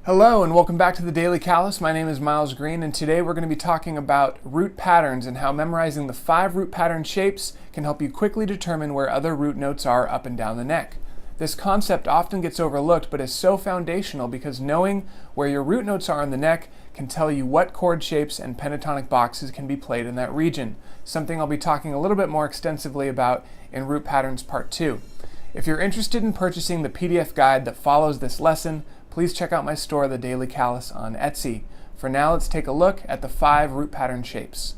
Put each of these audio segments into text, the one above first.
Hello and welcome back to the Daily Callus. My name is Miles Greene, and today we're going to be talking about root patterns and how memorizing the 5 root pattern shapes can help you quickly determine where other root notes are up and down the neck. This concept often gets overlooked but is so foundational because knowing where your root notes are on the neck can tell you what chord shapes and pentatonic boxes can be played in that region, something I'll be talking a little bit more extensively about in Root Patterns Part 2. If you're interested in purchasing the PDF guide that follows this lesson, please check out my store, The Daily Callus, on Etsy. For now, let's take a look at the 5 root pattern shapes.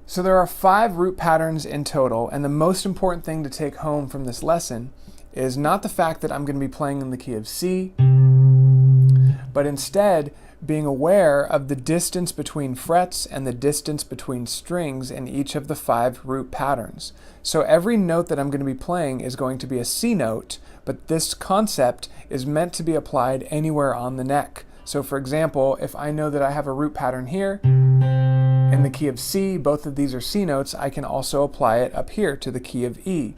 So there are 5 root patterns in total, and the most important thing to take home from this lesson is not the fact that I'm going to be playing in the key of C, but instead being aware of the distance between frets and the distance between strings in each of the 5 root patterns. So every note that I'm going to be playing is going to be a C note, but this concept is meant to be applied anywhere on the neck. So for example, if I know that I have a root pattern here in the key of C, both of these are C notes, I can also apply it up here to the key of E.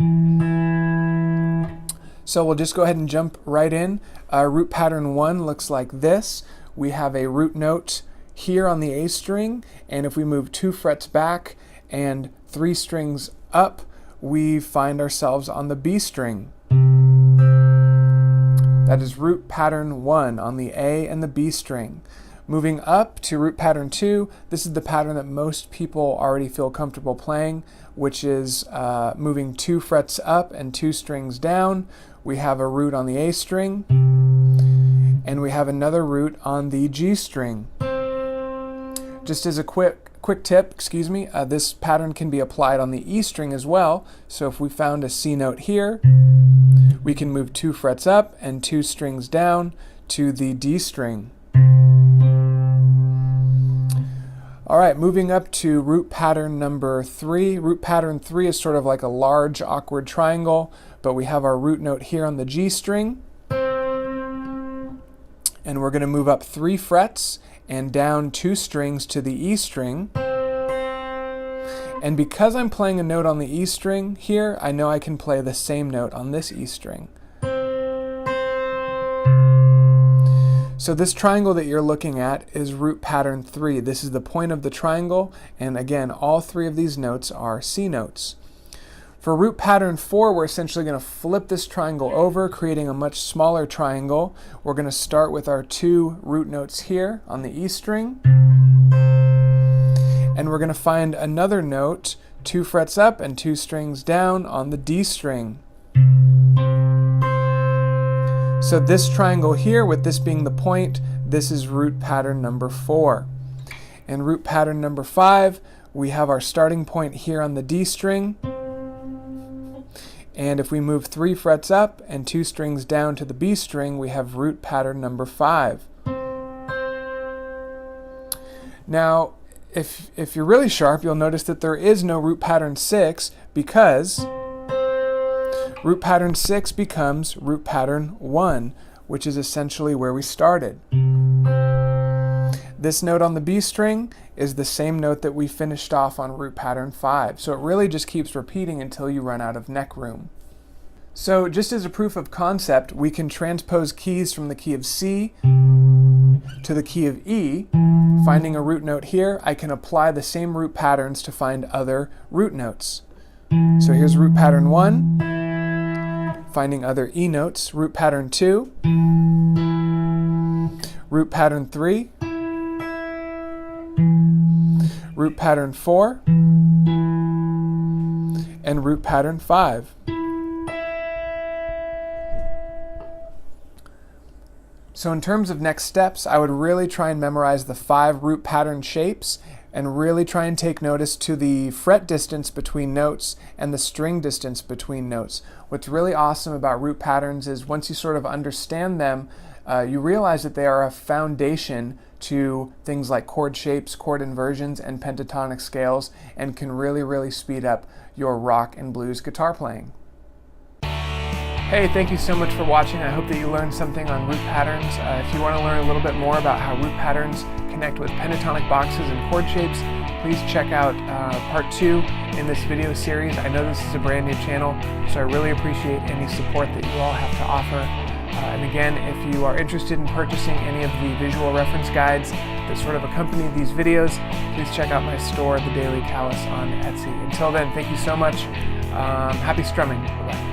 So we'll just go ahead and jump right in. Root pattern 1 looks like this. We have a root note here on the A string, and if we move 2 frets back and 3 strings up, we find ourselves on the B string. That is root pattern 1 on the A and the B string. Moving up to root pattern 2, this is the pattern that most people already feel comfortable playing, which is moving 2 frets up and 2 strings down. We have a root on the A string, and we have another root on the G string. Just as a quick tip, this pattern can be applied on the E string as well. So if we found a C note here, we can move 2 frets up and 2 strings down to the D string. All right, moving up to root pattern number 3. Root pattern 3 is sort of like a large, awkward triangle, but we have our root note here on the G string. And we're going to move up 3 frets and down 2 strings to the E string. And because I'm playing a note on the E string here, I know I can play the same note on this E string. So this triangle that you're looking at is root pattern 3. This is the point of the triangle, and again, all 3 of these notes are C notes. For root pattern 4, we're essentially going to flip this triangle over, creating a much smaller triangle. We're going to start with our 2 root notes here on the E string, and we're going to find another note 2 frets up and 2 strings down on the D string. So this triangle here, with this being the point, this is root pattern number 4. In root pattern number 5, we have our starting point here on the D string. And if we move 3 frets up and 2 strings down to the B string, we have root pattern number 5. Now, if you're really sharp, you'll notice that there is no root pattern 6 because root pattern 6 becomes root pattern 1, which is essentially where we started. This note on the B string is the same note that we finished off on root pattern 5. So it really just keeps repeating until you run out of neck room. So just as a proof of concept, we can transpose keys from the key of C to the key of E. Finding a root note here, I can apply the same root patterns to find other root notes. So here's root pattern 1, finding other E notes, root pattern 2, root pattern 3, root pattern 4, and root pattern 5. So in terms of next steps, I would really try and memorize the 5 root pattern shapes and really try and take notice to the fret distance between notes and the string distance between notes. What's really awesome about root patterns is once you sort of understand them, you realize that they are a foundation to things like chord shapes, chord inversions, and pentatonic scales, and can really speed up your rock and blues guitar playing. Hey, thank you so much for watching. I hope that you learned something on root patterns. If you want to learn a little bit more about how root patterns connect with pentatonic boxes and chord shapes, please check out part 2 in this video series. I know this is a brand new channel, so I really appreciate any support that you all have to offer. And again, if you are interested in purchasing any of the visual reference guides that sort of accompany these videos, please check out my store, The Daily Callus, on Etsy. Until then, thank you so much. Happy strumming. Bye-bye.